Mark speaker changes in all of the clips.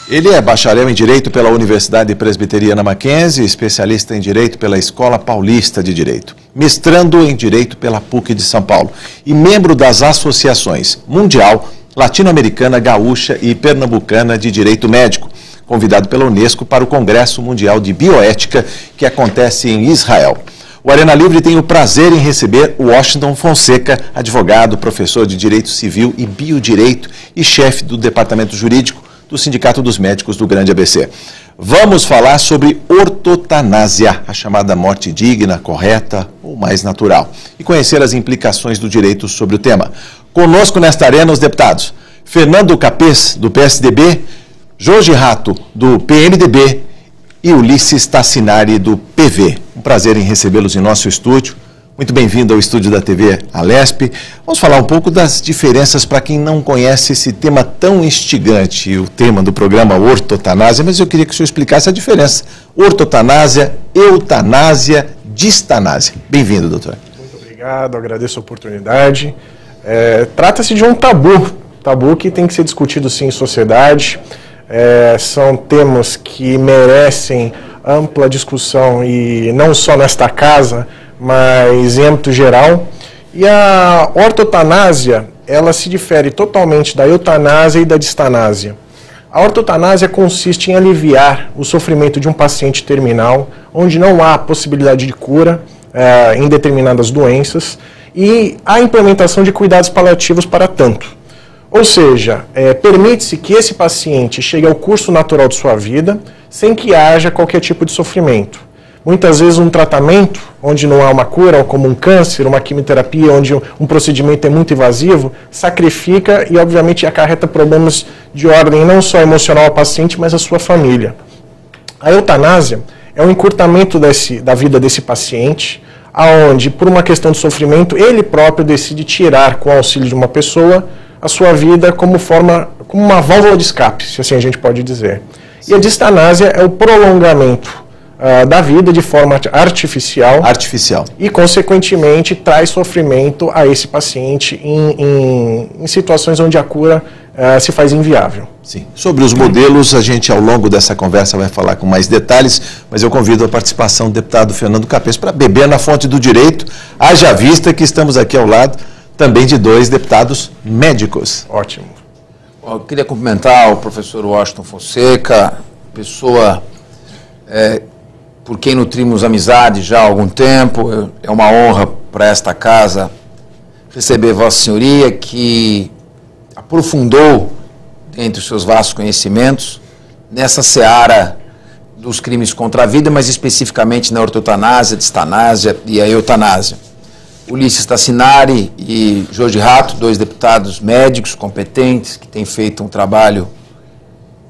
Speaker 1: Ele é bacharel em Direito pela Universidade Presbiteriana Mackenzie, especialista em Direito pela Escola Paulista de Direito, mestrando em Direito pela PUC de São Paulo e membro das associações Mundial, Latino-Americana, Gaúcha e Pernambucana de Direito Médico, convidado pela Unesco para o Congresso Mundial de Bioética, que acontece em Israel. O Arena Livre tem o prazer em receber o Washington Fonseca, advogado, professor de Direito Civil e Biodireito e chefe do Departamento Jurídico do Sindicato dos Médicos do Grande ABC. Vamos falar sobre ortotanásia, a chamada morte digna, correta ou mais natural, e conhecer as implicações do direito sobre o tema. Conosco nesta arena os deputados Fernando Capês, do PSDB, Jorge Ratto, do PMDB e Ulisses Tassinari, do PV. Um prazer em recebê-los em nosso estúdio. Muito bem-vindo ao estúdio da TV Alesp. Vamos falar um pouco das diferenças para quem não conhece esse tema tão instigante, o tema do programa ortotanásia, mas eu queria que o senhor explicasse a diferença. Ortotanásia, eutanásia, distanásia. Bem-vindo, doutor.
Speaker 2: Muito obrigado, agradeço a oportunidade. Trata-se de um tabu que tem que ser discutido sim em sociedade. São temas que merecem ampla discussão e não só nesta casa, mas em âmbito geral. E a ortotanásia, ela se difere totalmente da eutanásia e da distanásia. A ortotanásia consiste em aliviar o sofrimento de um paciente terminal, onde não há possibilidade de cura em determinadas doenças, e a implementação de cuidados paliativos para tanto. Ou seja, permite-se que esse paciente chegue ao curso natural de sua vida, sem que haja qualquer tipo de sofrimento. Muitas vezes um tratamento, onde não há uma cura, como um câncer, uma quimioterapia, onde um procedimento é muito invasivo, sacrifica e obviamente acarreta problemas de ordem não só emocional ao paciente, mas à sua família. A eutanásia é um encurtamento da vida desse paciente, aonde, por uma questão de sofrimento, ele próprio decide tirar, com o auxílio de uma pessoa, a sua vida como uma válvula de escape, se assim a gente pode dizer. E a distanásia é o prolongamento da vida de forma artificial e, consequentemente, traz sofrimento a esse paciente em situações onde a cura se faz inviável.
Speaker 1: Sim. Sobre os modelos, a gente, ao longo dessa conversa, vai falar com mais detalhes, mas eu convido a participação do deputado Fernando Capês para beber na fonte do direito, haja vista que estamos aqui ao lado também de dois deputados médicos.
Speaker 2: Ótimo.
Speaker 3: Eu queria cumprimentar o professor Washington Fonseca, pessoa por quem nutrimos amizade já há algum tempo. É uma honra para esta casa receber Vossa Senhoria, que aprofundou, entre os seus vastos conhecimentos, nessa seara dos crimes contra a vida, mas especificamente na ortotanásia, distanásia e a eutanásia. Ulisses Tassinari e Jorge Ratto, dois deputados médicos competentes, que têm feito um trabalho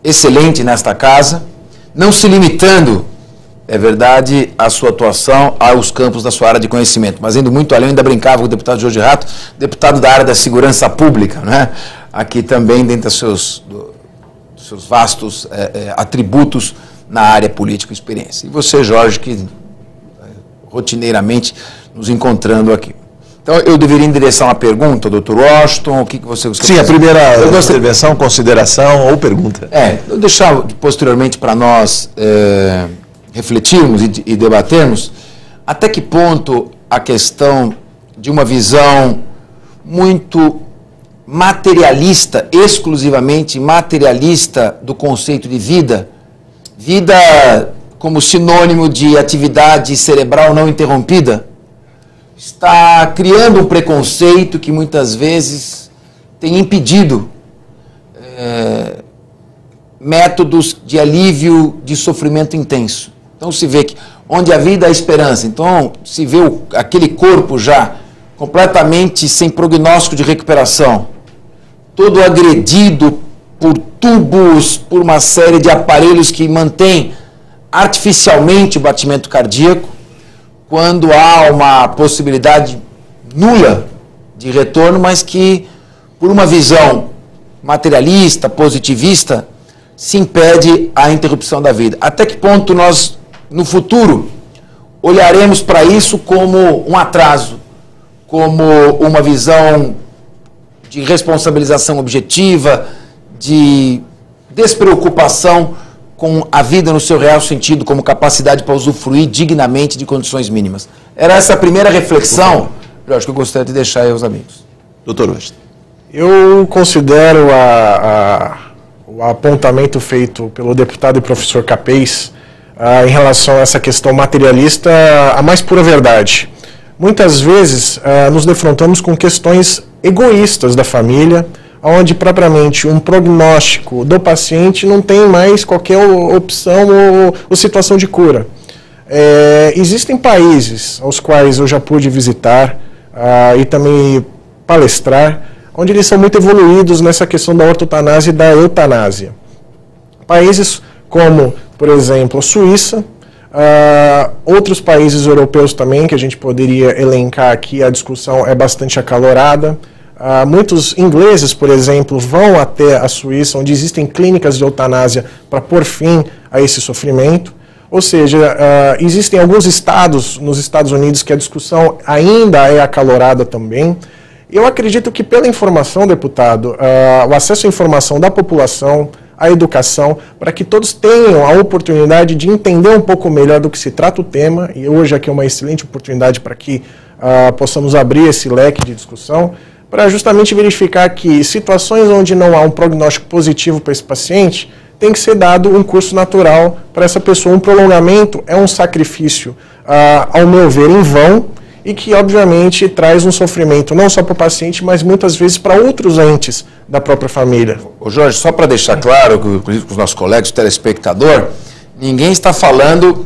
Speaker 3: excelente nesta casa, não se limitando, é verdade, a sua atuação aos campos da sua área de conhecimento, mas indo muito além. Ainda brincava com o deputado Jorge Ratto, deputado da área da segurança pública, né? Aqui também dentro dos seus vastos atributos na área política e experiência. E você, Jorge, que rotineiramente nos encontrando aqui. Então, eu deveria endereçar uma pergunta, doutor Washington, o que você gostaria de fazer?
Speaker 1: Sim, a primeira intervenção, consideração ou pergunta.
Speaker 3: Eu deixar posteriormente para nós refletirmos e debatermos até que ponto a questão de uma visão muito materialista, exclusivamente materialista do conceito de vida como sinônimo de atividade cerebral não interrompida, está criando um preconceito que muitas vezes tem impedido métodos de alívio de sofrimento intenso. Então se vê que onde a vida há esperança, então se vê aquele corpo já completamente sem prognóstico de recuperação, todo agredido por tubos, por uma série de aparelhos que mantêm artificialmente o batimento cardíaco, quando há uma possibilidade nula de retorno, mas que, por uma visão materialista, positivista, se impede a interrupção da vida. Até que ponto nós, no futuro, olharemos para isso como um atraso, como uma visão de responsabilização objetiva, de despreocupação com a vida no seu real sentido, como capacidade para usufruir dignamente de condições mínimas. Era essa a primeira reflexão, Jorge, que eu gostaria de deixar aí aos amigos.
Speaker 1: Doutor Washington.
Speaker 2: Eu considero o apontamento feito pelo deputado e professor Capês em relação a essa questão materialista a mais pura verdade. Muitas vezes nos defrontamos com questões egoístas da família, onde propriamente um prognóstico do paciente não tem mais qualquer opção ou situação de cura. Existem países aos quais eu já pude visitar e também palestrar, onde eles são muito evoluídos nessa questão da ortotanásia e da eutanásia. Países como, por exemplo, a Suíça, outros países europeus também, que a gente poderia elencar aqui, a discussão é bastante acalorada. Muitos ingleses, por exemplo, vão até a Suíça, onde existem clínicas de eutanásia para pôr fim a esse sofrimento. Ou seja, existem alguns estados nos Estados Unidos que a discussão ainda é acalorada também. Eu acredito que pela informação, deputado, o acesso à informação da população, a educação, para que todos tenham a oportunidade de entender um pouco melhor do que se trata o tema, e hoje aqui é uma excelente oportunidade para que possamos abrir esse leque de discussão, para justamente verificar que situações onde não há um prognóstico positivo para esse paciente, tem que ser dado um curso natural para essa pessoa. Um prolongamento é um sacrifício, ao meu ver, em vão, e que, obviamente, traz um sofrimento não só para o paciente, mas muitas vezes para outros entes da própria família.
Speaker 3: Ô Jorge, só para deixar claro, inclusive com os nossos colegas, o telespectador, ninguém está falando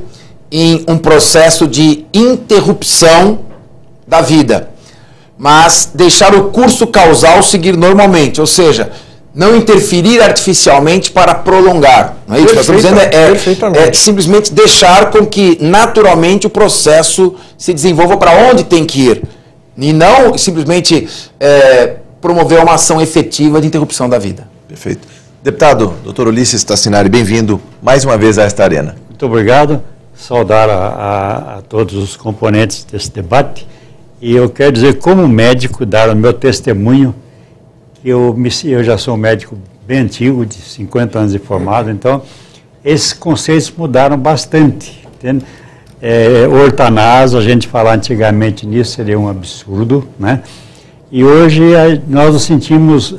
Speaker 3: em um processo de interrupção da vida, mas deixar o curso causal seguir normalmente, ou seja, não interferir artificialmente para prolongar. Não é isso? Nós estamos dizendo é simplesmente deixar com que naturalmente o processo se desenvolva para onde tem que ir. E não simplesmente promover uma ação efetiva de interrupção da vida.
Speaker 1: Perfeito. Deputado, doutor Ulisses Tassinari, bem-vindo mais uma vez a esta arena.
Speaker 4: Muito obrigado. Saudar a todos os componentes desse debate. E eu quero dizer, como médico, dar o meu testemunho. Eu já sou um médico bem antigo, de 50 anos de formado, então esses conceitos mudaram bastante. Entende? Ortanasia, a gente falar antigamente nisso seria um absurdo, né? E hoje nós nos sentimos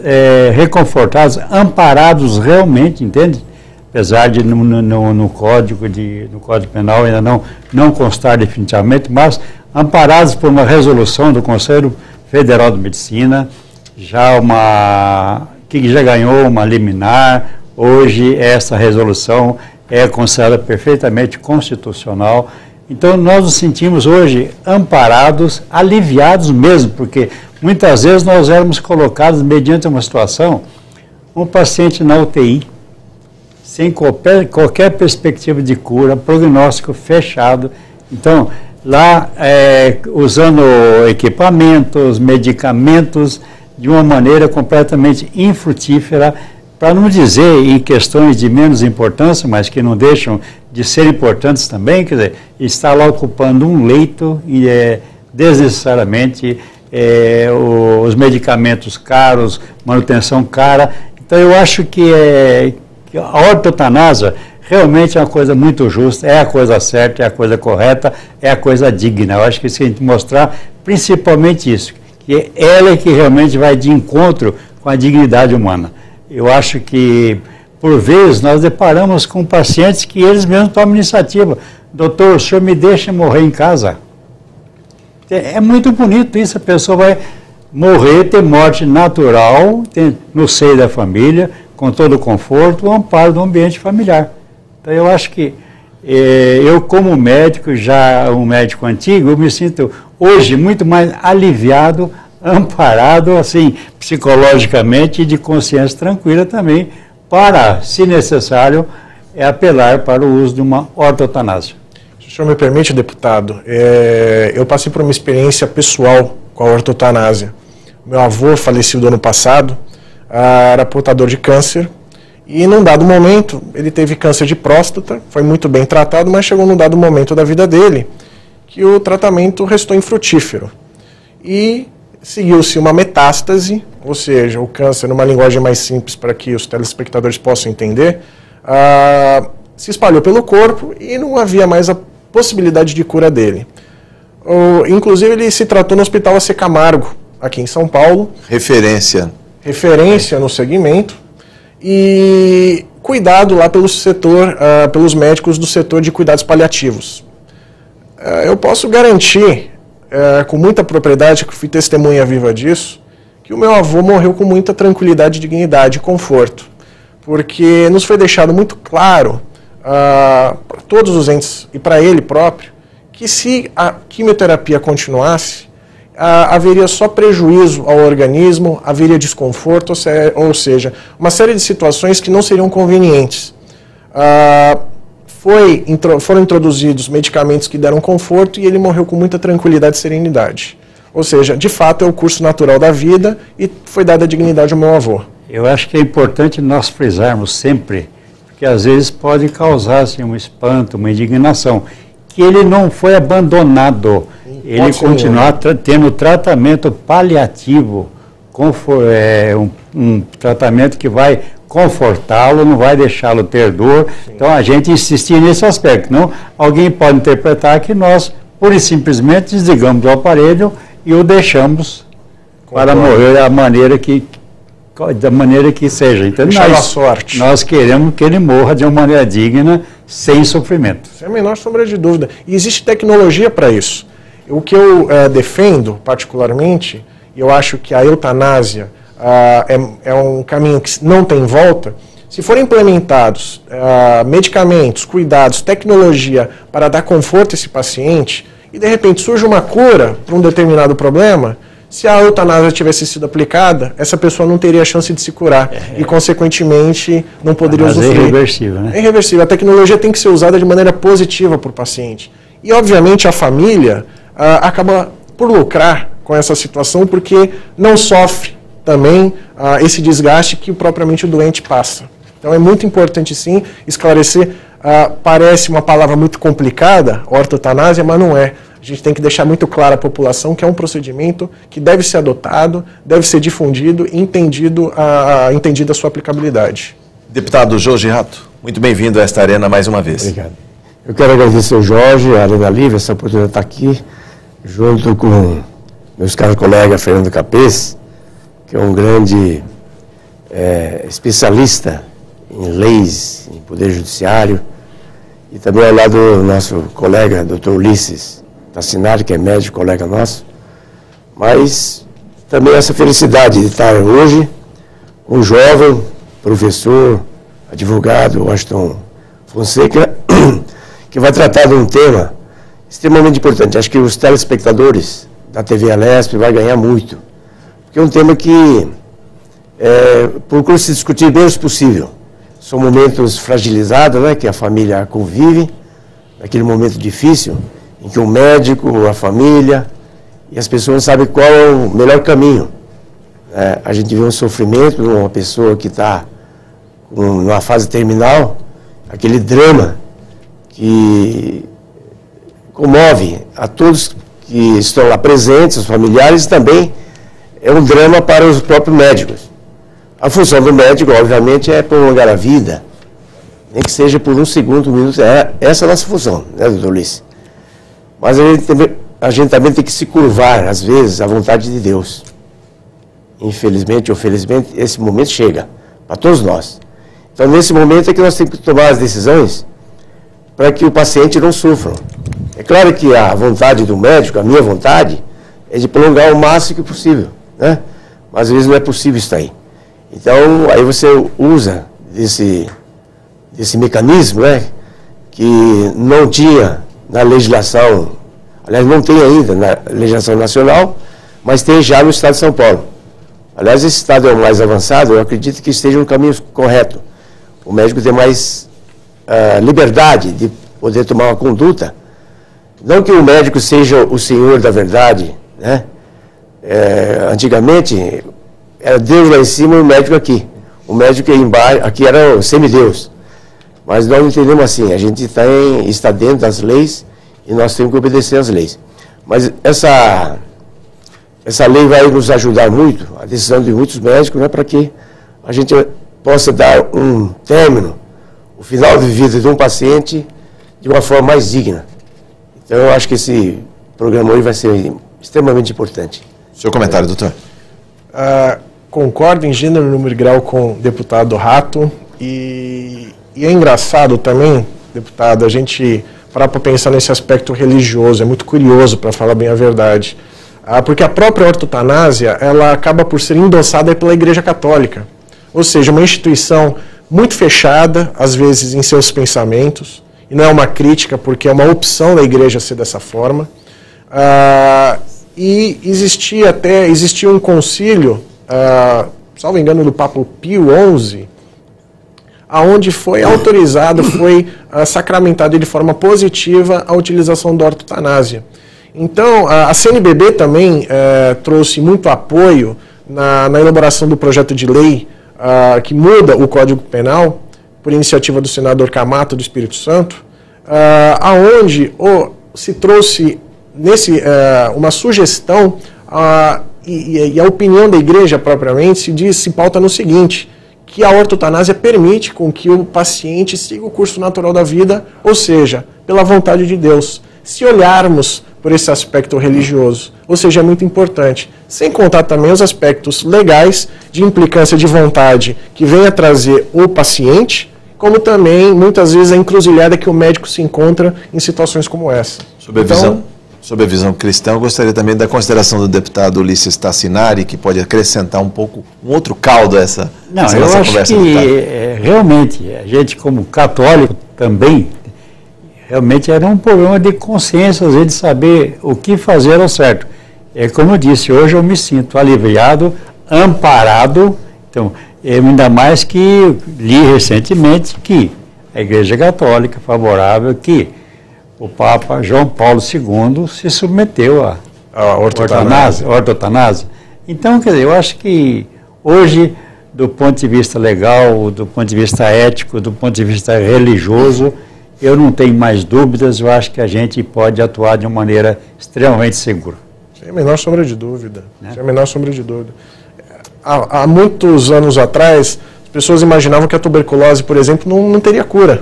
Speaker 4: reconfortados, amparados realmente, entende? Apesar de no Código Penal ainda não constar definitivamente, mas amparados por uma resolução do Conselho Federal de Medicina, que já ganhou uma liminar. Hoje essa resolução é considerada perfeitamente constitucional. Então nós nos sentimos hoje amparados, aliviados mesmo, porque muitas vezes nós éramos colocados mediante uma situação, um paciente na UTI, sem qualquer perspectiva de cura, prognóstico fechado. Então, lá usando equipamentos, medicamentos, de uma maneira completamente infrutífera, para não dizer em questões de menos importância, mas que não deixam de ser importantes também, quer dizer, está lá ocupando um leito e desnecessariamente os medicamentos caros, manutenção cara. Então eu acho que a ortotanásia realmente é uma coisa muito justa, é a coisa certa, é a coisa correta, é a coisa digna. Eu acho que isso a gente mostrar principalmente isso, que ela é que realmente vai de encontro com a dignidade humana. Eu acho que, por vezes, nós deparamos com pacientes que eles mesmos tomam iniciativa. Doutor, o senhor me deixa morrer em casa? É muito bonito isso, a pessoa vai morrer, ter morte natural, no seio da família, com todo o conforto, o amparo do ambiente familiar. Então, eu acho que eu, como médico, já um médico antigo, eu me sinto hoje muito mais aliviado, amparado, assim, psicologicamente e de consciência tranquila também, para, se necessário, apelar para o uso de uma ortotanásia.
Speaker 2: Se o senhor me permite, deputado, eu passei por uma experiência pessoal com a ortotanásia. Meu avô, falecido ano passado, era portador de câncer, e num dado momento, ele teve câncer de próstata, foi muito bem tratado, mas chegou num dado momento da vida dele que o tratamento restou infrutífero. E seguiu-se uma metástase ou seja, o câncer numa linguagem mais simples para que os telespectadores possam entender, se espalhou pelo corpo e não havia mais a possibilidade de cura dele. Inclusive ele se tratou no Hospital AC Camargo, aqui em São Paulo.
Speaker 1: Referência
Speaker 2: No segmento. E cuidado lá pelo setor, pelos médicos do setor de cuidados paliativos. Eu posso garantir, com muita propriedade, que fui testemunha viva disso, que o meu avô morreu com muita tranquilidade, dignidade e conforto. Porque nos foi deixado muito claro, para todos os entes e para ele próprio, que se a quimioterapia continuasse, haveria só prejuízo ao organismo, haveria desconforto, ou seja, uma série de situações que não seriam convenientes. Foram introduzidos medicamentos que deram conforto e ele morreu com muita tranquilidade e serenidade. Ou seja, de fato é o curso natural da vida e foi dada a dignidade ao meu avô.
Speaker 4: Eu acho que é importante nós frisarmos sempre, porque às vezes pode causar assim, um espanto, uma indignação, que ele não foi abandonado. Ele continuar tendo tratamento paliativo, um tratamento que vai confortá-lo, não vai deixá-lo ter dor. Sim. Então a gente insistir nesse aspecto. Não, alguém pode interpretar que nós, pura e simplesmente, desligamos o aparelho e o deixamos para morrer da maneira que seja. Então nós queremos que ele morra de uma maneira digna, sem sofrimento.
Speaker 2: Sem a menor sombra de dúvida. E existe tecnologia para isso. O que eu defendo, particularmente, e eu acho que a eutanásia é um caminho que não tem volta, se forem implementados medicamentos, cuidados, tecnologia para dar conforto a esse paciente, e de repente surge uma cura para um determinado problema, se a eutanásia tivesse sido aplicada, essa pessoa não teria a chance de se curar e, consequentemente, não poderia usufruir.
Speaker 4: É irreversível, né?
Speaker 2: É irreversível. A tecnologia tem que ser usada de maneira positiva para o paciente. E, obviamente, a família acaba por lucrar com essa situação, porque não sofre também esse desgaste que propriamente o doente passa. Então é muito importante sim esclarecer, parece uma palavra muito complicada, ortotanásia, mas não é. A gente tem que deixar muito claro à população que é um procedimento que deve ser adotado, deve ser difundido e entendida a sua aplicabilidade.
Speaker 1: Deputado Jorge Rato, muito bem-vindo a esta arena mais uma vez.
Speaker 5: Obrigado. Eu quero agradecer ao Jorge, a Arena Livre, essa oportunidade de estar aqui, junto com meus caros colegas Fernando Capês, que é um grande especialista em leis, em poder judiciário, e também ao lado do nosso colega, Dr. Ulisses Tassinari, que é médico, colega nosso, mas também essa felicidade de estar hoje com um jovem professor, advogado, Washington Fonseca, que vai tratar de um tema extremamente importante. Acho que os telespectadores da TV Alesp vai ganhar muito, porque é um tema que procura se discutir o menos possível. São momentos fragilizados, né, que a família convive, naquele momento difícil, em que o médico, a família e as pessoas não sabem qual é o melhor caminho. A gente vê um sofrimento de uma pessoa que está numa fase terminal, aquele drama que comove a todos que estão lá presentes, os familiares, e também é um drama para os próprios médicos. A função do médico, obviamente, é prolongar a vida, nem que seja por um segundo, um minuto. Essa é a nossa função, né, doutor Ulisses? Mas a gente também tem que se curvar, às vezes, à vontade de Deus. Infelizmente ou felizmente, esse momento chega para todos nós. Então, nesse momento é que nós temos que tomar as decisões para que o paciente não sofra. É claro que a vontade do médico, a minha vontade, é de prolongar o máximo que possível, né? Mas às vezes não é possível isso aí. Então, aí você usa desse mecanismo, né, que não tinha na legislação, aliás, não tem ainda na legislação nacional, mas tem já no estado de São Paulo. Aliás, esse estado é o mais avançado, eu acredito que esteja no caminho correto. O médico tem mais liberdade de poder tomar uma conduta. Não que o médico seja o senhor da verdade, né? Antigamente, era Deus lá em cima e o médico aqui. O médico aqui era o semideus. Mas nós entendemos assim, a gente está dentro das leis e nós temos que obedecer às leis. Mas essa lei vai nos ajudar muito, a decisão de muitos médicos, né, para que a gente possa dar um término, o final de vida de um paciente de uma forma mais digna. Então, eu acho que esse programa hoje vai ser extremamente importante.
Speaker 1: Seu comentário, doutor.
Speaker 2: Concordo em gênero, número e grau com o deputado Rato e é engraçado também, deputado, a gente parar para pensar nesse aspecto religioso, é muito curioso, para falar bem a verdade, porque a própria ortotanásia, ela acaba por ser endossada pela Igreja Católica, ou seja, uma instituição muito fechada, às vezes em seus pensamentos, e não é uma crítica, porque é uma opção da Igreja ser dessa forma, e existia um concílio, salvo engano, do Papa Pio XI, aonde foi autorizado, foi sacramentado de forma positiva a utilização da ortotanásia. Então, a CNBB também trouxe muito apoio na elaboração do projeto de lei que muda o Código Penal, por iniciativa do senador Camato do Espírito Santo, aonde se trouxe uma sugestão e a opinião da igreja propriamente se pauta no seguinte, que a ortotanásia permite com que o paciente siga o curso natural da vida, ou seja, pela vontade de Deus. Se olharmos por esse aspecto religioso, ou seja, é muito importante, sem contar também os aspectos legais de implicância de vontade que vem a trazer o paciente, como também, muitas vezes, a encruzilhada que o médico se encontra em situações como essa.
Speaker 1: Sob a visão cristã, eu gostaria também da consideração do deputado Ulisses Tassinari, que pode acrescentar um outro caldo a essa nossa conversa.
Speaker 4: Eu acho que realmente, a gente como católico também, realmente era um problema de consciência, às vezes, de saber o que fazer ao certo. É como eu disse, hoje eu me sinto aliviado, amparado, então, ainda mais que li recentemente que a Igreja Católica é favorável que o Papa João Paulo II se submeteu à ortotanásia. Então, quer dizer, eu acho que hoje, do ponto de vista legal, do ponto de vista ético, do ponto de vista religioso, eu não tenho mais dúvidas, eu acho que a gente pode atuar de uma maneira extremamente segura.
Speaker 2: Sem a menor sombra de dúvida. Sem a menor sombra de dúvida. Há muitos anos atrás, as pessoas imaginavam que a tuberculose, por exemplo, não teria cura.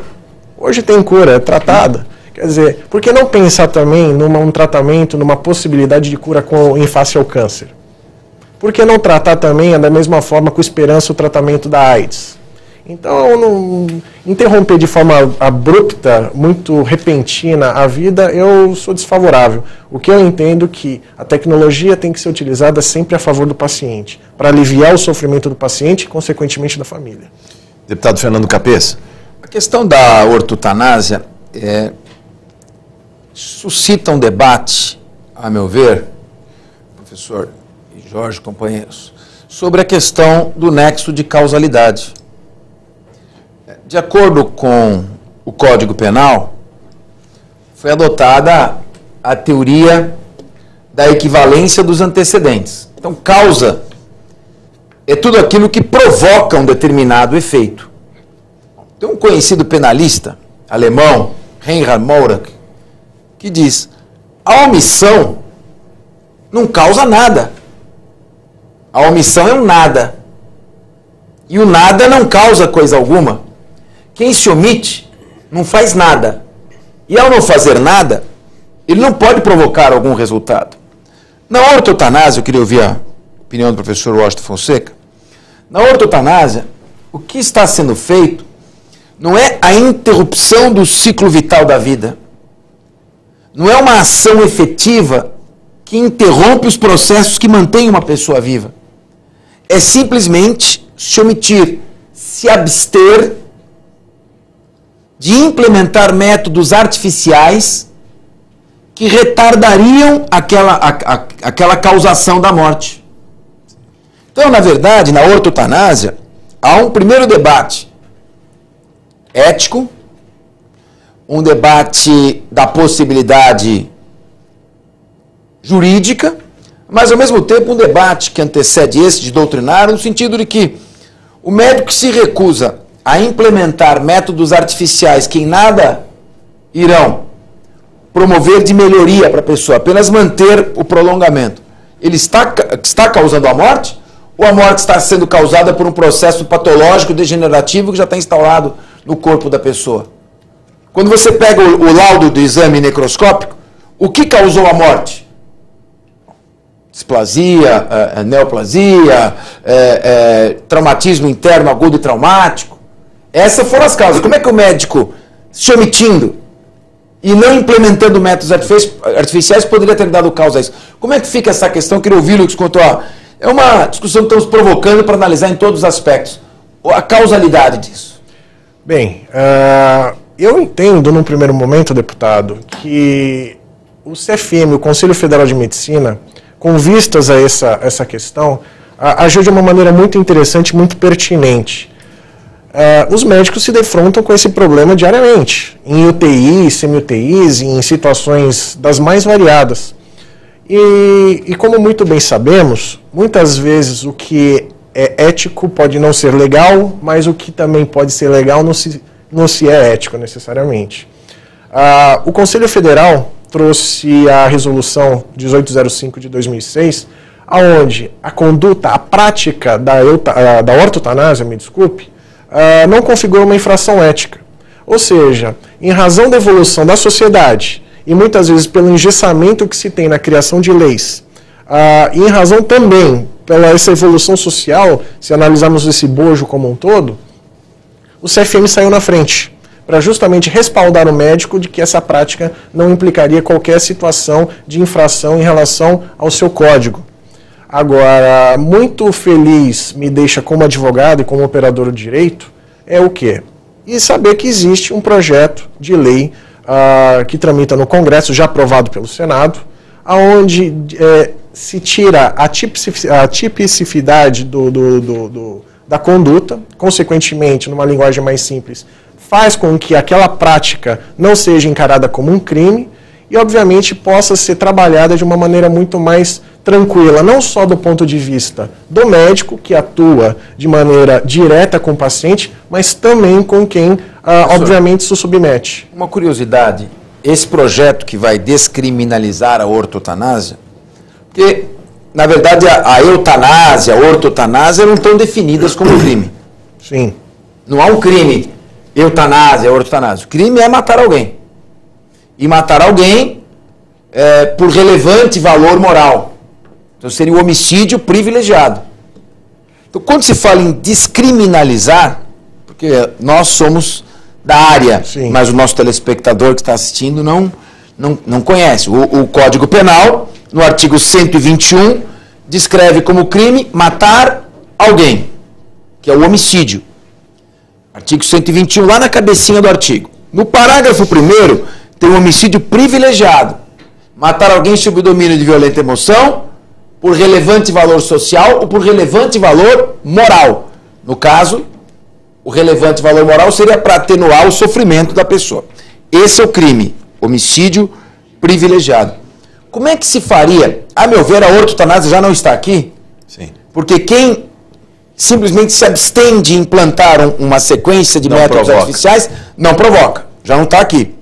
Speaker 2: Hoje tem cura, é tratada. Quer dizer, por que não pensar também num tratamento, numa possibilidade de cura em face ao câncer? Por que não tratar também, da mesma forma, com esperança, o tratamento da AIDS? Então, interromper de forma abrupta, muito repentina a vida, eu sou desfavorável. O que eu entendo é que a tecnologia tem que ser utilizada sempre a favor do paciente, para aliviar o sofrimento do paciente e, consequentemente, da família.
Speaker 1: Deputado Fernando Capês.
Speaker 3: A questão da ortotanásia suscita um debate, a meu ver, professor e Jorge, companheiros, sobre a questão do nexo de causalidade. De acordo com o Código Penal, foi adotada a teoria da equivalência dos antecedentes. Então, causa é tudo aquilo que provoca um determinado efeito. Tem um conhecido penalista alemão, Reinhard Maurer, que diz: a omissão não causa nada. A omissão é um nada. E o nada não causa coisa alguma. Quem se omite não faz nada. E ao não fazer nada, ele não pode provocar algum resultado. Na ortotanásia, eu queria ouvir a opinião do professor Washington Fonseca. Na ortotanásia, o que está sendo feito não é a interrupção do ciclo vital da vida. Não é uma ação efetiva que interrompe os processos que mantêm uma pessoa viva. É simplesmente se omitir, se abster de implementar métodos artificiais que retardariam aquela causação da morte. Então, na verdade, na ortotanásia, há um primeiro debate ético, um debate da possibilidade jurídica, mas, ao mesmo tempo, um debate que antecede esse de doutrinário, no sentido de que o médico que se recusa a implementar métodos artificiais que em nada irão promover de melhoria para a pessoa, apenas manter o prolongamento, ele está causando a morte? Ou a morte está sendo causada por um processo patológico, degenerativo, que já está instaurado no corpo da pessoa? Quando você pega o laudo do exame necroscópico, o que causou a morte? Displasia, neoplasia, traumatismo interno agudo e traumático. Essas foram as causas. Como é que o médico, se omitindo e não implementando métodos artificiais, poderia ter dado causa a isso? Como é que fica essa questão? Eu queria ouvir o Lucas quanto a... É uma discussão que estamos provocando para analisar em todos os aspectos. A causalidade disso.
Speaker 2: Bem, eu entendo, num primeiro momento, deputado, que o CFM, o Conselho Federal de Medicina, com vistas a essa questão, agiu de uma maneira muito interessante, muito pertinente. Os médicos se defrontam com esse problema diariamente, em UTIs, semi-UTIs, em situações das mais variadas. E como muito bem sabemos, muitas vezes o que é ético pode não ser legal, mas o que também pode ser legal não se é ético necessariamente. O Conselho Federal trouxe a resolução 1805 de 2006, onde a conduta, a prática da ortotanásia, me desculpe, não configura uma infração ética. Ou seja, em razão da evolução da sociedade e muitas vezes pelo engessamento que se tem na criação de leis, e em razão também pela essa evolução social, se analisarmos esse bojo como um todo, o CFM saiu na frente, para justamente respaldar o médico de que essa prática não implicaria qualquer situação de infração em relação ao seu código. Agora, muito feliz me deixa como advogado e como operador do direito, é o quê? E saber que existe um projeto de lei que tramita no Congresso, já aprovado pelo Senado, onde se tira a tipicidade da conduta, consequentemente, numa linguagem mais simples, faz com que aquela prática não seja encarada como um crime e, obviamente, possa ser trabalhada de uma maneira muito mais tranquila, não só do ponto de vista do médico, que atua de maneira direta com o paciente, mas também com quem, obviamente, se submete.
Speaker 3: Uma curiosidade, esse projeto que vai descriminalizar a ortotanásia, porque, na verdade, a eutanásia, a ortotanásia não estão definidas como crime.
Speaker 2: Sim.
Speaker 3: Não há um crime, eutanásia, ortotanásia. O crime é matar alguém. E matar alguém por relevante valor moral. Então seria o homicídio privilegiado. Então quando se fala em descriminalizar, porque nós somos da área, sim, mas o nosso telespectador que está assistindo não conhece. O Código Penal, no artigo 121, descreve como crime matar alguém, que é o homicídio. Artigo 121, lá na cabecinha do artigo. No parágrafo 1º, tem o homicídio privilegiado. Matar alguém sob o domínio de violenta emoção, por relevante valor social ou por relevante valor moral. No caso, o relevante valor moral seria para atenuar o sofrimento da pessoa. Esse é o crime, homicídio privilegiado. Como é que se faria? A meu ver, a ortotanásia já não está aqui.
Speaker 1: Sim.
Speaker 3: Porque quem simplesmente se abstém de implantar uma sequência de métodos artificiais, não provoca. Já não está aqui.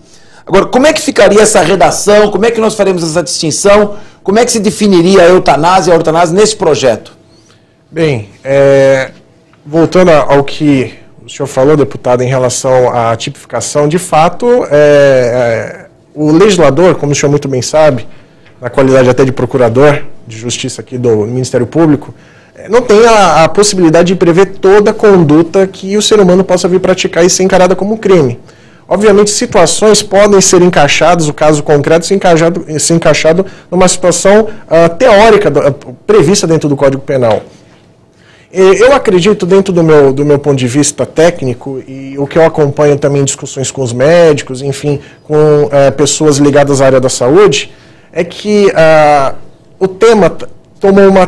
Speaker 3: Agora, como é que ficaria essa redação? Como é que nós faremos essa distinção? Como é que se definiria a eutanásia e a ortotanásia nesse projeto?
Speaker 2: Bem, voltando ao que o senhor falou, deputado, em relação à tipificação, de fato, o legislador, como o senhor muito bem sabe, na qualidade até de procurador de justiça aqui do Ministério Público, não tem a possibilidade de prever toda a conduta que o ser humano possa vir praticar e ser encarada como crime. Obviamente, situações podem ser encaixadas, o caso concreto ser encaixado numa situação teórica prevista dentro do Código Penal. Eu acredito, dentro do meu ponto de vista técnico, e o que eu acompanho também em discussões com os médicos, enfim, com pessoas ligadas à área da saúde, é que o tema tomou uma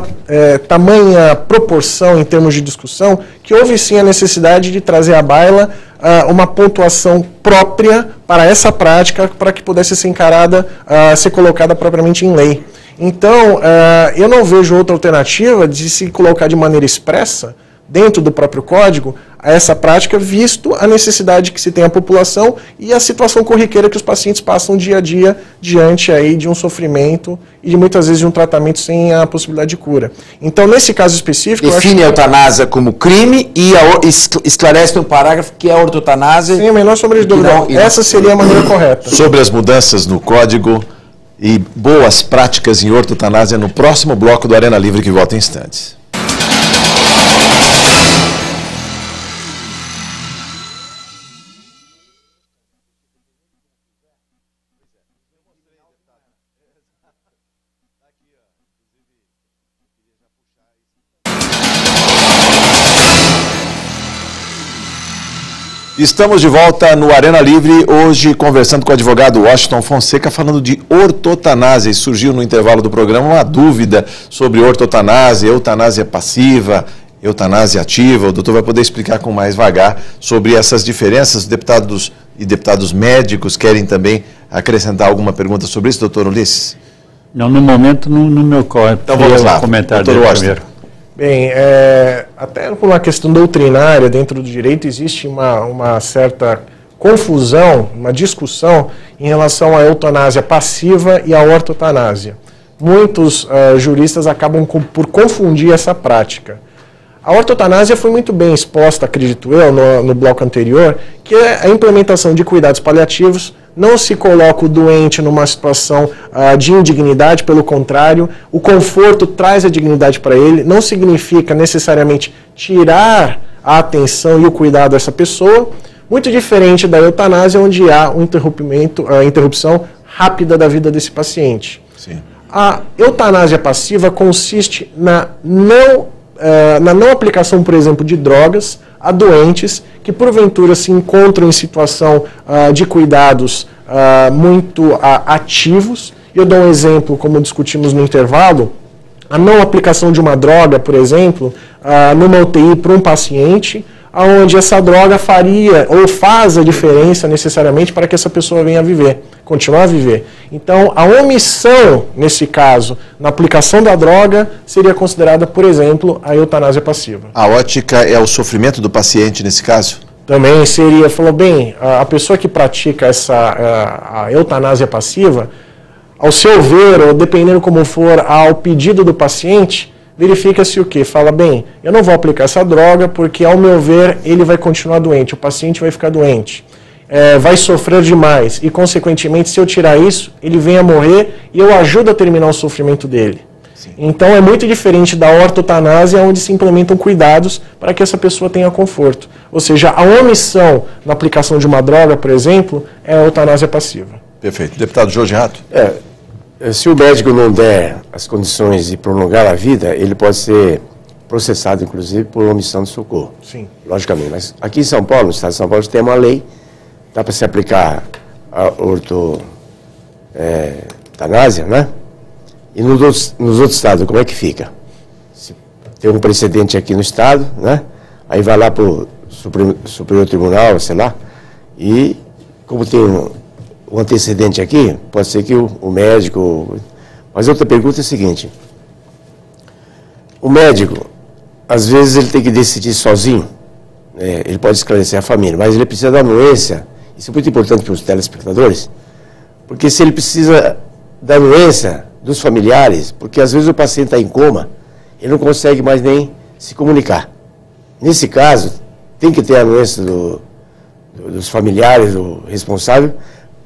Speaker 2: tamanha proporção em termos de discussão que houve sim a necessidade de trazer à baila uma pontuação própria para essa prática, para que pudesse ser encarada, ser colocada propriamente em lei. Então, eu não vejo outra alternativa de se colocar de maneira expressa, dentro do próprio código, a essa prática, visto a necessidade que se tem a população e a situação corriqueira que os pacientes passam dia a dia diante aí de um sofrimento e de muitas vezes de um tratamento sem a possibilidade de cura. Então, nesse caso específico...
Speaker 3: Define a eutanásia como crime e esclarece no parágrafo que é a ortotanásia...
Speaker 2: Sem a menor sombra de dúvida. Essa seria a maneira correta.
Speaker 1: Sobre as mudanças no Código e boas práticas em ortotanásia no próximo bloco do Arena Livre, que volta em instantes. Estamos de volta no Arena Livre, hoje conversando com o advogado Washington Fonseca, falando de ortotanásia. E surgiu no intervalo do programa uma dúvida sobre ortotanásia, eutanásia passiva, eutanásia ativa. O doutor vai poder explicar com mais vagar sobre essas diferenças. Os deputados e deputados médicos querem também acrescentar alguma pergunta sobre isso, doutor Ulisses?
Speaker 4: Não, no momento não me ocorre.
Speaker 1: Então vamos lá,
Speaker 4: comentário
Speaker 1: doutor Washington.
Speaker 4: Primeiro.
Speaker 2: Bem, até por uma questão doutrinária dentro do direito existe uma certa confusão, uma discussão em relação à eutanásia passiva e à ortotanásia. Muitos juristas acabam por confundir essa prática. A ortotanásia foi muito bem exposta, acredito eu, no bloco anterior, que é a implementação de cuidados paliativos. Não se coloca o doente numa situação de indignidade, pelo contrário, o conforto traz a dignidade para ele, não significa necessariamente tirar a atenção e o cuidado dessa pessoa, muito diferente da eutanásia, onde há a interrupção rápida da vida desse paciente.
Speaker 1: Sim.
Speaker 2: A eutanásia passiva consiste na não aplicação, por exemplo, de drogas a doentes que porventura se encontram em situação de cuidados muito ativos. Eu dou um exemplo, como discutimos no intervalo, a não aplicação de uma droga, por exemplo, numa UTI para um paciente, onde essa droga faria ou faz a diferença necessariamente para que essa pessoa venha a viver, continuar a viver. Então, a omissão, nesse caso, na aplicação da droga, seria considerada, por exemplo, a eutanásia passiva.
Speaker 1: A ótica é o sofrimento do paciente nesse caso?
Speaker 2: Também seria, falou bem, a pessoa que pratica a eutanásia passiva, ao seu ver, ou dependendo como for, ao pedido do paciente, verifica-se o quê? Fala, bem, eu não vou aplicar essa droga porque, ao meu ver, ele vai continuar doente, o paciente vai ficar doente, vai sofrer demais e, consequentemente, se eu tirar isso, ele vem a morrer e eu ajudo a terminar o sofrimento dele. Sim. Então, é muito diferente da ortotanásia, onde se implementam cuidados para que essa pessoa tenha conforto. Ou seja, a omissão na aplicação de uma droga, por exemplo, é a eutanásia passiva.
Speaker 1: Perfeito. Deputado Jorge Rato.
Speaker 5: Se o médico não der as condições de prolongar a vida, ele pode ser processado, inclusive, por omissão de socorro.
Speaker 2: Sim.
Speaker 5: Logicamente. Mas aqui em São Paulo, no estado de São Paulo, tem uma lei, dá para se aplicar a ortotanásia, né? E nos outros estados, como é que fica? Se tem um precedente aqui no estado, né? Aí vai lá para o Superior Tribunal, sei lá, e como tem um antecedente aqui, pode ser que o médico... Mas outra pergunta é a seguinte: o médico, às vezes, ele tem que decidir sozinho, ele pode esclarecer a família, mas ele precisa da anuência, isso é muito importante para os telespectadores, porque se ele precisa da anuência dos familiares, porque às vezes o paciente está em coma, ele não consegue mais nem se comunicar. Nesse caso, tem que ter a anuência dos familiares, do responsável,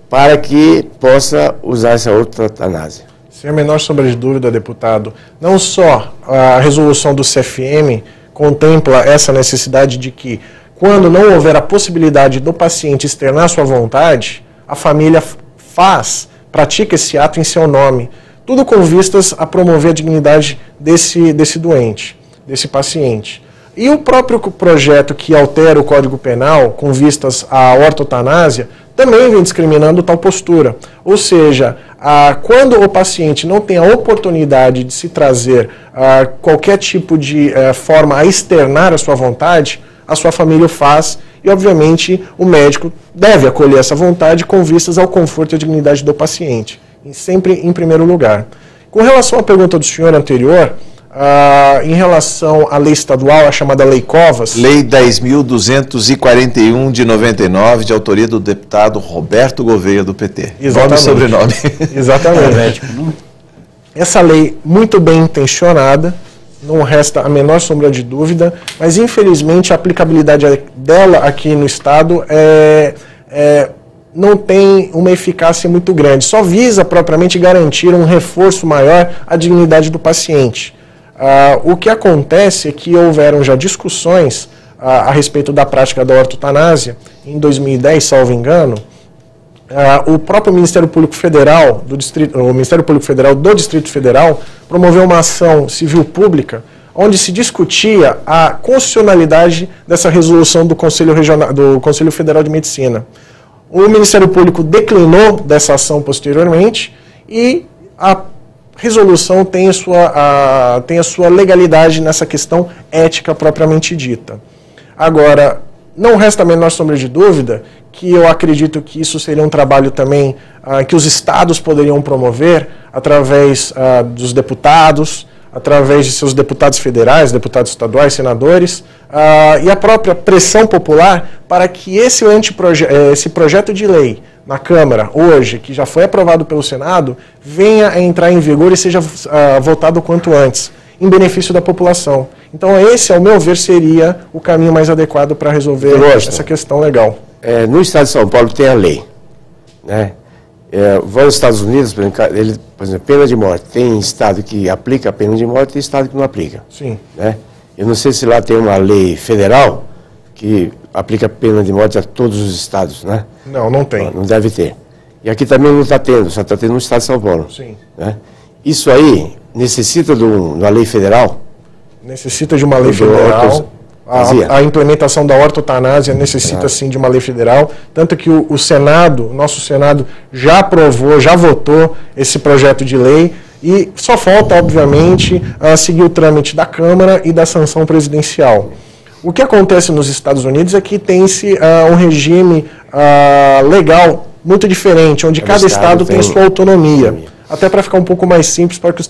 Speaker 5: para que possa usar essa ortotanásia.
Speaker 2: Sem a menor sombra de dúvida, deputado, não só a resolução do CFM contempla essa necessidade de que, quando não houver a possibilidade do paciente externar sua vontade, a família pratica esse ato em seu nome, tudo com vistas a promover a dignidade desse doente, desse paciente. E o próprio projeto que altera o Código Penal, com vistas à ortotanásia, também vem discriminando tal postura. Ou seja, quando o paciente não tem a oportunidade de se trazer qualquer tipo de forma a externar a sua vontade, a sua família o faz e, obviamente, o médico deve acolher essa vontade com vistas ao conforto e à dignidade do paciente, sempre em primeiro lugar. Com relação à pergunta do senhor anterior, em relação à lei estadual, a chamada Lei Covas.
Speaker 1: Lei 10.241 de 99, de autoria do deputado Roberto Gouveia, do PT.
Speaker 2: Exatamente.
Speaker 1: Nome e sobrenome.
Speaker 2: Exatamente. Essa lei, muito bem intencionada, não resta a menor sombra de dúvida, mas infelizmente a aplicabilidade dela aqui no Estado não tem uma eficácia muito grande. Só visa propriamente garantir um reforço maior à dignidade do paciente. O que acontece é que houveram já discussões a respeito da prática da ortotanásia. Em 2010, salvo engano, o próprio Ministério Público Federal do Distrito Federal promoveu uma ação civil pública onde se discutia a constitucionalidade dessa resolução do Conselho Federal de Medicina. O Ministério Público declinou dessa ação posteriormente e a resolução tem a sua legalidade nessa questão ética propriamente dita. Agora, não resta a menor sombra de dúvida que eu acredito que isso seria um trabalho também que os estados poderiam promover através dos deputados, através de seus deputados federais, deputados estaduais, senadores, e a própria pressão popular para que esse projeto de lei na Câmara, hoje, que já foi aprovado pelo Senado, venha a entrar em vigor e seja votado o quanto antes, em benefício da população. Então esse, ao meu ver, seria o caminho mais adequado para resolver essa questão legal.
Speaker 5: No Estado de São Paulo tem a lei, né? Vários Estados Unidos, por exemplo, pena de morte. Tem estado que aplica a pena de morte e tem estado que não aplica.
Speaker 2: Sim.
Speaker 5: Né? Eu não sei se lá tem uma lei federal que aplica a pena de morte a todos os estados, né?
Speaker 2: Não, não tem.
Speaker 5: Não deve ter. E aqui também não está tendo, só está tendo no Estado de São Paulo.
Speaker 2: Sim.
Speaker 5: Né? Isso aí necessita de uma lei federal?
Speaker 2: Necessita de uma lei federal. A implementação da ortotanásia necessita sim de uma lei federal, tanto que o Senado, o nosso Senado já aprovou, já votou esse projeto de lei e só falta, obviamente, seguir o trâmite da Câmara e da sanção presidencial. O que acontece nos Estados Unidos é que tem-se um regime legal muito diferente, onde cada estado tem sua autonomia. Até para ficar um pouco mais simples para que os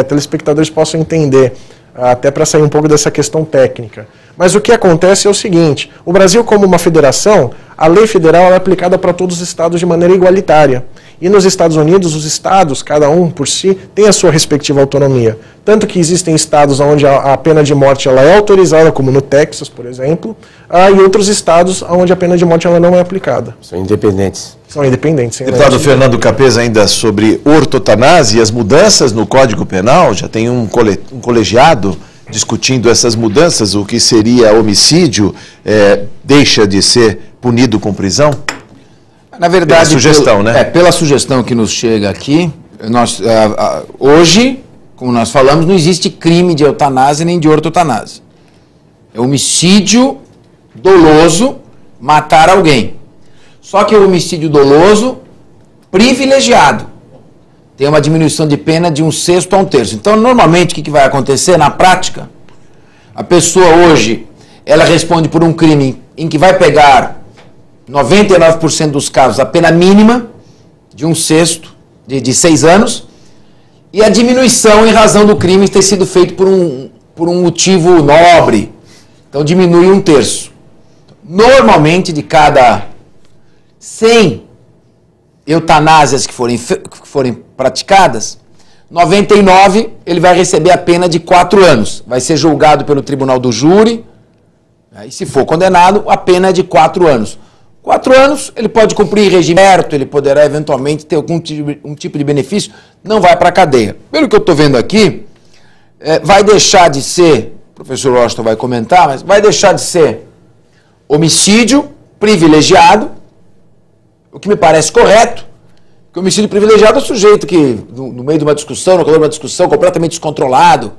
Speaker 2: telespectadores possam entender, até para sair um pouco dessa questão técnica. Mas o que acontece é o seguinte: o Brasil, como uma federação, a lei federal é aplicada para todos os estados de maneira igualitária. E nos Estados Unidos, os estados, cada um por si, tem a sua respectiva autonomia. Tanto que existem estados onde a pena de morte ela é autorizada, como no Texas, por exemplo, e outros estados onde a pena de morte ela não é aplicada.
Speaker 5: São independentes.
Speaker 2: São independentes.
Speaker 1: Deputado Fernando Capês, ainda sobre ortotanásia e as mudanças no Código Penal, já tem um colegiado discutindo essas mudanças, o que seria homicídio deixa de ser punido com prisão?
Speaker 3: Na verdade,
Speaker 1: pela sugestão, né?
Speaker 3: Pela sugestão que nos chega aqui, hoje, como nós falamos, não existe crime de eutanásia nem de ortotanásia. É homicídio doloso matar alguém. Só que o homicídio doloso privilegiado tem uma diminuição de pena de 1/6 a 1/3. Então, normalmente, o que vai acontecer na prática? A pessoa hoje, ela responde por um crime em que vai pegar 99% dos casos a pena mínima de 1/6 de 6 anos, e a diminuição em razão do crime ter sido feito por um motivo nobre. Então diminui 1/3. Normalmente, de cada 100 eutanásias que forem praticadas, 99 ele vai receber a pena de 4 anos. Vai ser julgado pelo tribunal do júri, e se for condenado, a pena é de 4 anos. 4 anos, ele pode cumprir regime aberto, ele poderá eventualmente ter algum tipo de benefício, não vai para a cadeia. Pelo que eu estou vendo aqui, vai deixar de ser, o professor Washington vai comentar, mas vai deixar de ser homicídio privilegiado, o que me parece correto, porque homicídio privilegiado é o sujeito que, no meio de uma discussão, no calor de uma discussão, completamente descontrolado,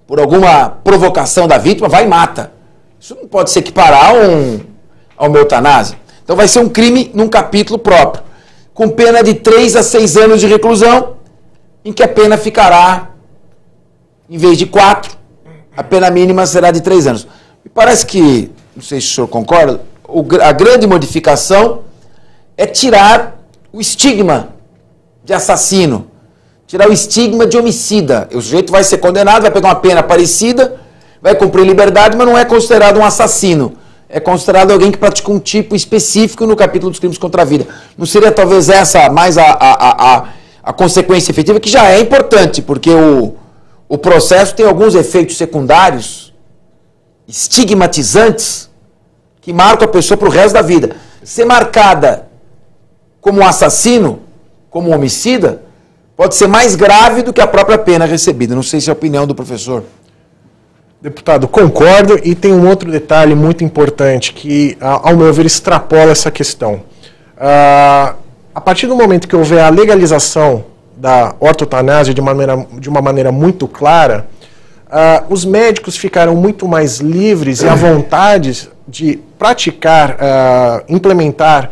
Speaker 3: por alguma provocação da vítima, vai e mata. Isso não pode se equiparar a uma eutanásia. Então vai ser um crime num capítulo próprio, com pena de 3 a 6 anos de reclusão, em que a pena ficará, em vez de 4, a pena mínima será de 3 anos. Me parece que, não sei se o senhor concorda, a grande modificação é tirar o estigma de assassino, tirar o estigma de homicida. O sujeito vai ser condenado, vai pegar uma pena parecida, vai cumprir liberdade, mas não é considerado um assassino. É considerado alguém que praticou um tipo específico no capítulo dos crimes contra a vida. Não seria talvez essa mais a consequência efetiva, que já é importante, porque o processo tem alguns efeitos secundários estigmatizantes que marcam a pessoa para o resto da vida. Ser marcada como um assassino, como um homicida, pode ser mais grave do que a própria pena recebida. Não sei se é a opinião do professor.
Speaker 2: Deputado, concordo, e tem um outro detalhe muito importante que, ao meu ver, extrapola essa questão. A partir do momento que houver a legalização da ortotanásia de uma maneira muito clara, os médicos ficarão muito mais livres e à vontade de praticar, implementar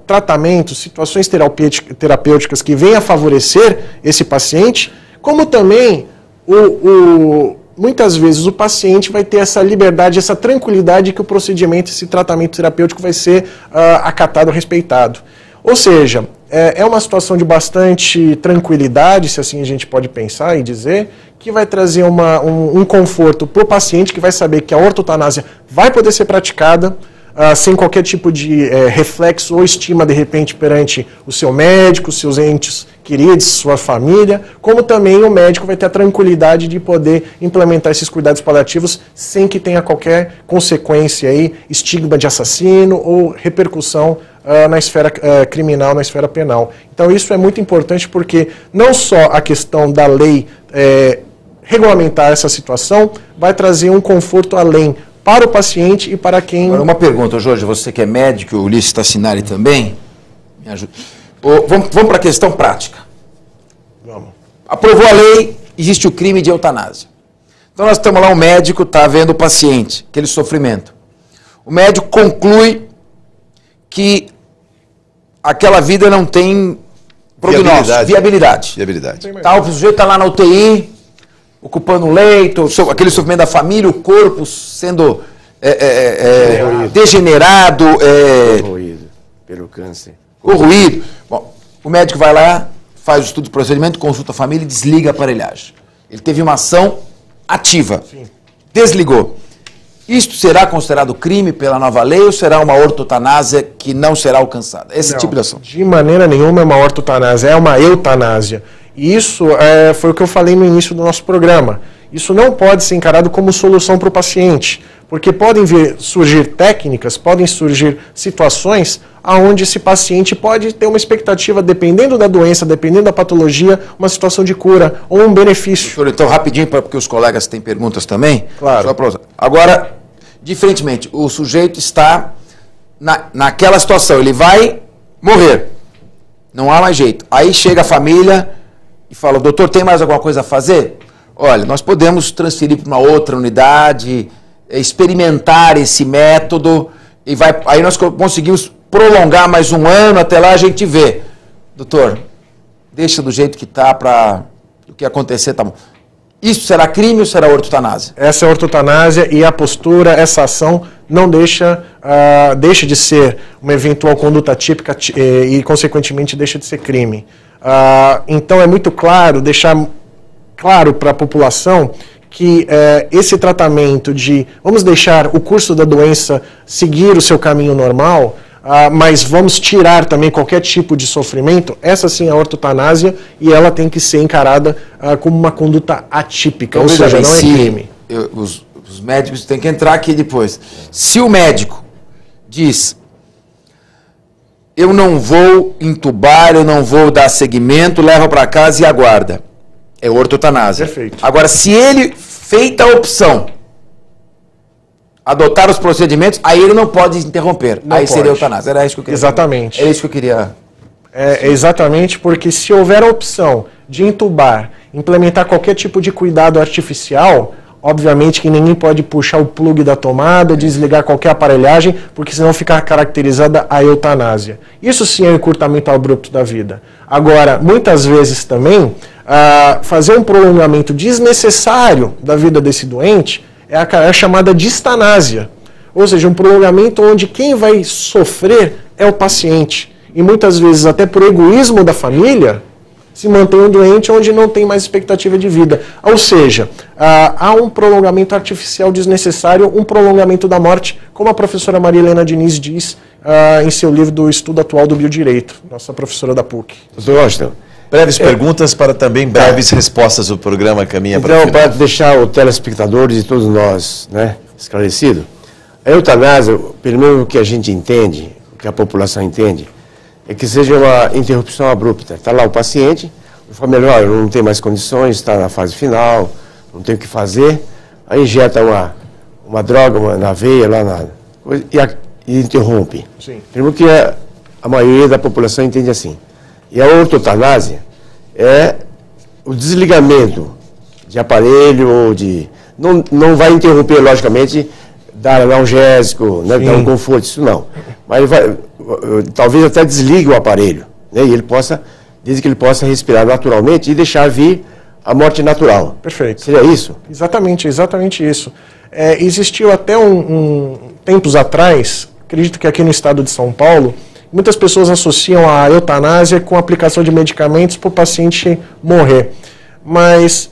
Speaker 2: tratamentos, situações terapêuticas que venham a favorecer esse paciente, como também muitas vezes o paciente vai ter essa liberdade, essa tranquilidade que o procedimento, esse tratamento terapêutico vai ser acatado, respeitado. Ou seja, é uma situação de bastante tranquilidade, se assim a gente pode pensar e dizer, que vai trazer um conforto para o paciente, que vai saber que a ortotanásia vai poder ser praticada sem qualquer tipo de reflexo ou estima, de repente, perante o seu médico, seus entes queridos, sua família, como também o médico vai ter a tranquilidade de poder implementar esses cuidados paliativos sem que tenha qualquer consequência aí, estigma de assassino ou repercussão na esfera criminal, na esfera penal. Então isso é muito importante porque não só a questão da lei regulamentar essa situação, vai trazer um conforto além para o paciente e para quem...
Speaker 3: Agora uma pergunta, Jorge, você que é médico, o Ulisses Tassinari também, me ajuda. Vamos para a questão prática.
Speaker 2: Vamos.
Speaker 3: Aprovou a lei, existe o crime de eutanásia. Então nós estamos lá, um médico está vendo o paciente, aquele sofrimento. O médico conclui que aquela vida não tem prognóstico, viabilidade. Tá, o sujeito está lá na UTI, ocupando um leito, aquele sofrimento da família, o corpo sendo degenerado,
Speaker 5: corroído pelo câncer.
Speaker 3: Corroído. Bom, o médico vai lá, faz o estudo de procedimento, consulta a família e desliga a aparelhagem. Ele teve uma ação ativa. Sim. Desligou. Isto será considerado crime pela nova lei ou será uma ortotanásia que não será alcançada? Esse tipo de ação?
Speaker 2: De maneira nenhuma é uma ortotanásia, é uma eutanásia. E isso foi o que eu falei no início do nosso programa. Isso não pode ser encarado como solução para o paciente, porque podem surgir técnicas, podem surgir situações onde esse paciente pode ter uma expectativa, dependendo da doença, dependendo da patologia, uma situação de cura ou um benefício.
Speaker 3: Doutor, então, rapidinho, porque os colegas têm perguntas também.
Speaker 2: Claro.
Speaker 3: Agora, diferentemente, o sujeito está naquela situação, ele vai morrer, não há mais jeito. Aí chega a família e fala, doutor, tem mais alguma coisa a fazer? Olha, nós podemos transferir para uma outra unidade, experimentar esse método, e aí nós conseguimos prolongar mais um ano, até lá a gente vê. Doutor, deixa do jeito que está para o que acontecer, tá bom. Isso será crime ou será ortotanásia?
Speaker 2: Essa é ortotanásia e a postura, essa ação não deixa de ser uma eventual conduta típica e, consequentemente, deixa de ser crime. Então é muito claro, deixar claro para a população que esse tratamento vamos deixar o curso da doença seguir o seu caminho normal, mas vamos tirar também qualquer tipo de sofrimento, essa sim é a ortotanásia e ela tem que ser encarada como uma conduta atípica, ou seja, não é crime.
Speaker 3: Os médicos têm que entrar aqui depois. Se o médico diz, eu não vou entubar, eu não vou dar seguimento, leva para casa e aguarda, é ortotanásia.
Speaker 2: Perfeito.
Speaker 3: Agora, se ele, feita a opção, adotar os procedimentos, aí ele não pode interromper. Não aí pode. Seria eutanásia. Era isso que eu queria.
Speaker 2: Exatamente.
Speaker 3: Era isso que eu queria.
Speaker 2: Exatamente, porque se houver a opção de entubar, implementar qualquer tipo de cuidado artificial, obviamente que ninguém pode puxar o plug da tomada, desligar qualquer aparelhagem, porque senão fica caracterizada a eutanásia. Isso sim é um encurtamento abrupto da vida. Agora, muitas vezes também, fazer um prolongamento desnecessário da vida desse doente é a chamada distanásia. Ou seja, um prolongamento onde quem vai sofrer é o paciente. E muitas vezes, até por egoísmo da família, se mantêm doentes onde não tem mais expectativa de vida. Ou seja, há um prolongamento artificial desnecessário, um prolongamento da morte, como a professora Maria Helena Diniz diz em seu livro do Estudo Atual do Biodireito, nossa professora da PUC.
Speaker 5: Doutor Washington,
Speaker 1: breves perguntas para também breves respostas do programa caminha para o
Speaker 5: então,
Speaker 1: final.
Speaker 5: para deixar os telespectadores e todos nós, né, esclarecidos, a eutanásia, pelo menos o que a gente entende, o que a população entende, é que seja uma interrupção abrupta. Está lá o paciente, o familiar não tem mais condições, está na fase final, não tem o que fazer, aí injeta uma droga na veia, lá e interrompe.
Speaker 2: Sim.
Speaker 5: Primeiro que a maioria da população entende assim. E a ortotanásia é o desligamento de aparelho ou de... Não vai interromper, logicamente, dar analgésico, né, dar um conforto, isso não. Mas talvez até desligue o aparelho, né, e ele possa, desde que ele possa respirar naturalmente e deixar vir a morte natural.
Speaker 2: Perfeito.
Speaker 5: Seria isso?
Speaker 2: Exatamente isso. Existiu até tempos atrás, acredito que aqui no estado de São Paulo, muitas pessoas associam a eutanásia com a aplicação de medicamentos para o paciente morrer. Mas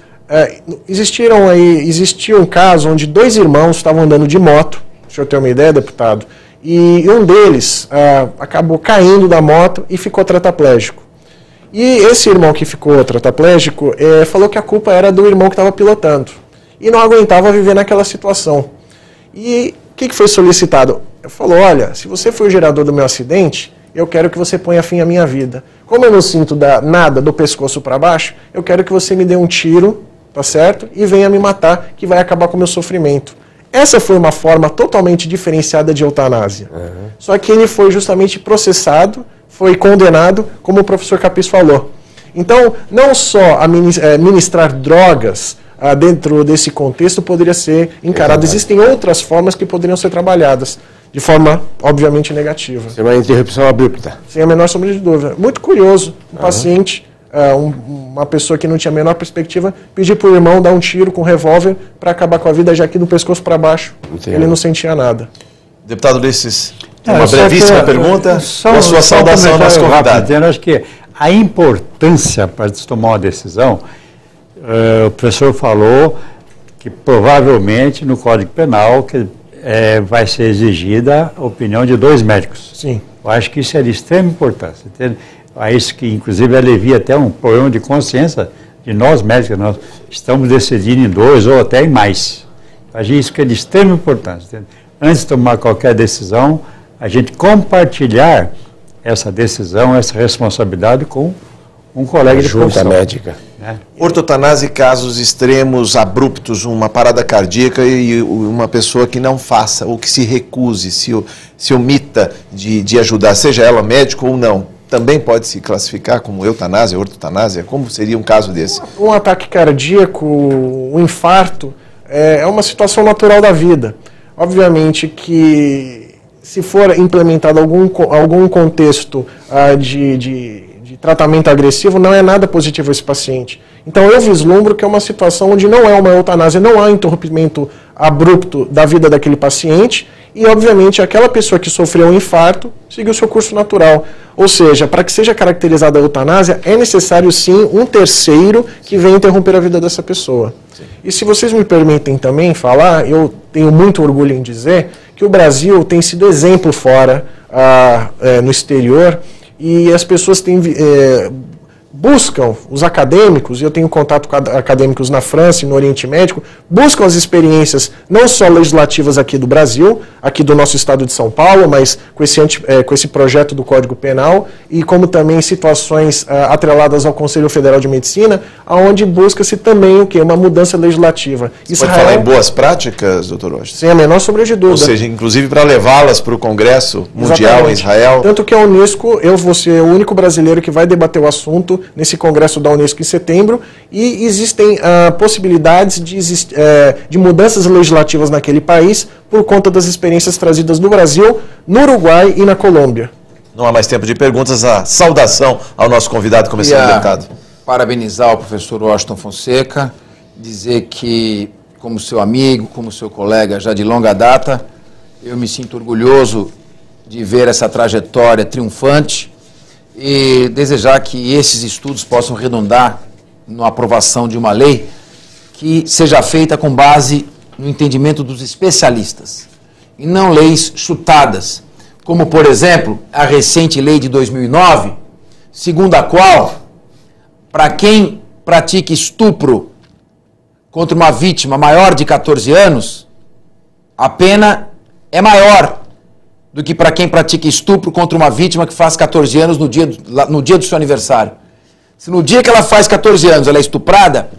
Speaker 2: existiu um caso onde 2 irmãos estavam andando de moto, o senhor tem uma ideia, deputado, e um deles acabou caindo da moto e ficou tetraplégico. E esse irmão que ficou tetraplégico falou que a culpa era do irmão que estava pilotando e não aguentava viver naquela situação. E o que foi solicitado? Falou, olha, se você foi o gerador do meu acidente, eu quero que você ponha fim à minha vida. Como eu não sinto nada do pescoço para baixo, eu quero que você me dê um tiro, tá certo? E venha me matar, que vai acabar com o meu sofrimento. Essa foi uma forma totalmente diferenciada de eutanásia. Só que ele foi justamente processado, foi condenado, como o professor Capis falou. Então, não só ministrar drogas dentro desse contexto poderia ser encarado. Existem outras formas que poderiam ser trabalhadas, de forma, obviamente, negativa.
Speaker 5: Seria uma interrupção abrupta.
Speaker 2: Sem a menor sombra de dúvida. Muito curioso, paciente, uma pessoa que não tinha a menor perspectiva, pedir para o irmão dar um tiro com um revólver para acabar com a vida, já aqui do pescoço para baixo. Ele não sentia nada.
Speaker 1: Deputado Ulisses, uma brevíssima pergunta, com a sua saudação ao nosso convidado.
Speaker 4: Eu acho que a importância para se tomar uma decisão, o professor falou que provavelmente no Código Penal vai ser exigida a opinião de 2 médicos.
Speaker 2: Sim.
Speaker 4: Eu acho que isso é de extrema importância. A isso que, inclusive, alivia até um problema de consciência de nós médicos. Nós estamos decidindo em 2 ou até em mais. Eu acho isso que é de extrema importância. Antes de tomar qualquer decisão, a gente compartilhar essa decisão, essa responsabilidade com um colega de profissão.
Speaker 5: Junta médica.
Speaker 1: Ortotanásia, casos extremos, abruptos, uma parada cardíaca e uma pessoa que não faça ou que se recuse, se omita de ajudar, seja ela médico ou não, também pode se classificar como eutanásia, ortotanásia? Como seria um caso desse?
Speaker 2: Um ataque cardíaco, um infarto, é uma situação natural da vida. Obviamente que se for implementado algum contexto de tratamento agressivo, não é nada positivo esse paciente. Então eu vislumbro que é uma situação onde não é uma eutanásia, não há interrompimento abrupto da vida daquele paciente e, obviamente, aquela pessoa que sofreu um infarto seguiu o seu curso natural. Ou seja, para que seja caracterizada a eutanásia, é necessário sim um terceiro que venha interromper a vida dessa pessoa. Sim. E se vocês me permitem também falar, eu tenho muito orgulho em dizer que o Brasil tem sido exemplo fora, no exterior, e as pessoas buscam, os acadêmicos, e eu tenho contato com acadêmicos na França e no Oriente Médio, buscam as experiências não só legislativas aqui do Brasil, aqui do nosso estado de São Paulo, mas com esse projeto do Código Penal, e como também situações atreladas ao Conselho Federal de Medicina, onde busca-se também o quê? Uma mudança legislativa.
Speaker 1: Você pode falar em boas práticas, doutor Washington?
Speaker 2: Sem a menor sombra de dúvida.
Speaker 1: Ou seja, inclusive para levá-las para o Congresso Mundial em Israel.
Speaker 2: Tanto que a Unesco, eu vou ser o único brasileiro que vai debater o assunto nesse congresso da Unesco em setembro, e existem possibilidades de mudanças legislativas naquele país por conta das experiências trazidas no Brasil, no Uruguai e na Colômbia.
Speaker 1: Não há mais tempo de perguntas, a saudação ao nosso convidado, começando deputado.
Speaker 3: Parabenizar o professor Washington Fonseca, dizer que, como seu amigo, como seu colega já de longa data, eu me sinto orgulhoso de ver essa trajetória triunfante. e desejar que esses estudos possam redundar na aprovação de uma lei que seja feita com base no entendimento dos especialistas e não leis chutadas, como, por exemplo, a recente lei de 2009, segundo a qual, para quem pratica estupro contra uma vítima maior de 14 anos, a pena é maior do que para quem pratica estupro contra uma vítima que faz 14 anos no dia do seu aniversário. Se no dia que ela faz 14 anos ela é estuprada,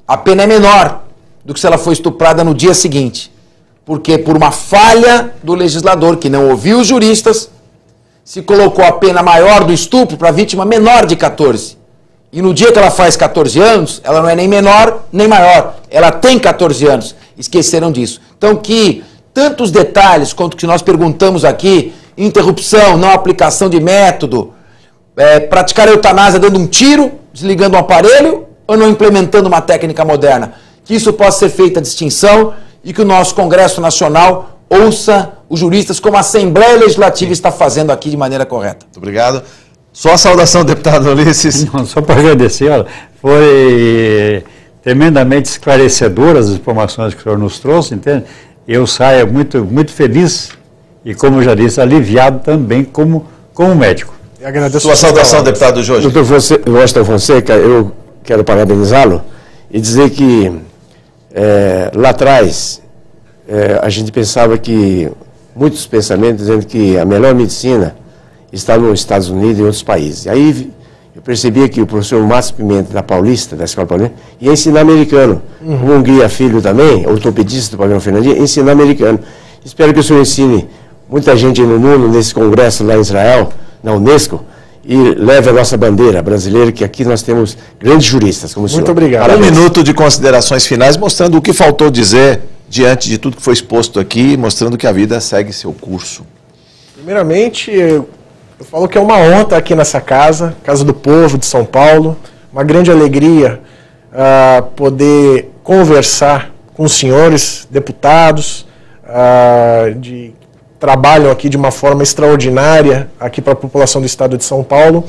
Speaker 3: a pena é menor do que se ela for estuprada no dia seguinte. Porque por uma falha do legislador que não ouviu os juristas, se colocou a pena maior do estupro para a vítima menor de 14. E no dia que ela faz 14 anos, ela não é nem menor nem maior. Ela tem 14 anos. Esqueceram disso. Então que tantos detalhes quanto que nós perguntamos aqui, interrupção, não aplicação de método, praticar a eutanásia dando um tiro, desligando um aparelho ou não implementando uma técnica moderna. Que isso possa ser feita a distinção e que o nosso Congresso Nacional ouça os juristas como a Assembleia Legislativa está fazendo aqui de maneira correta.
Speaker 1: Muito obrigado. Só a saudação, deputado Ulisses.
Speaker 4: Não, só para agradecer, olha, foi tremendamente esclarecedoras as informações que o senhor nos trouxe, entende? Eu saio muito feliz e, como eu já disse, aliviado também como médico.
Speaker 2: Eu agradeço.
Speaker 1: Sua saudação, deputado Jorge.
Speaker 5: Doutor Washington Fonseca, eu quero parabenizá-lo e dizer que lá atrás a gente pensava que, muitos pensamentos dizendo que a melhor medicina está nos Estados Unidos e em outros países. Aí eu percebia que o professor Márcio Pimenta, da Paulista, da Escola Paulista, ia ensinar americano. Como um guia filho também, ortopedista do programa Fernandinho, ensinar americano. Espero que o senhor ensine muita gente no mundo, nesse congresso lá em Israel, na Unesco, e leve a nossa bandeira brasileira, que aqui nós temos grandes juristas, como o senhor.
Speaker 2: Muito obrigado.
Speaker 1: Parabéns. Um minuto de considerações finais, mostrando o que faltou dizer diante de tudo que foi exposto aqui, mostrando que a vida segue seu curso.
Speaker 2: Primeiramente, eu falo que é uma honra estar aqui nessa casa, Casa do Povo de São Paulo, uma grande alegria poder conversar com os senhores deputados, que trabalham aqui de uma forma extraordinária aqui para a população do estado de São Paulo.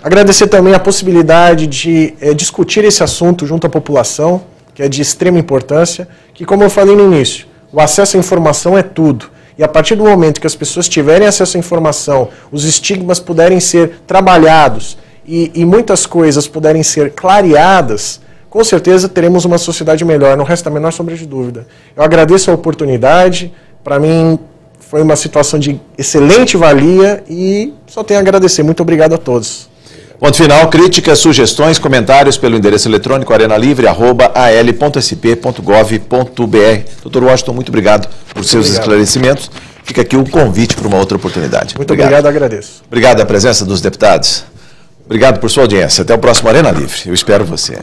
Speaker 2: Agradecer também a possibilidade de discutir esse assunto junto à população, que é de extrema importância, que, como eu falei no início, o acesso à informação é tudo. E a partir do momento que as pessoas tiverem acesso à informação, os estigmas puderem ser trabalhados e muitas coisas puderem ser clareadas, com certeza teremos uma sociedade melhor, não resta a menor sombra de dúvida. Eu agradeço a oportunidade, para mim foi uma situação de excelente valia e só tenho a agradecer. Muito obrigado a todos.
Speaker 1: Ponto final, críticas, sugestões, comentários pelo endereço eletrônico arenalivre@al.sp.gov.br. Doutor Washington, muito obrigado por seus esclarecimentos. Fica aqui o convite para uma outra oportunidade.
Speaker 2: Muito obrigado, agradeço.
Speaker 1: Obrigado à presença dos deputados. Obrigado por sua audiência. Até o próximo Arena Livre. Eu espero você.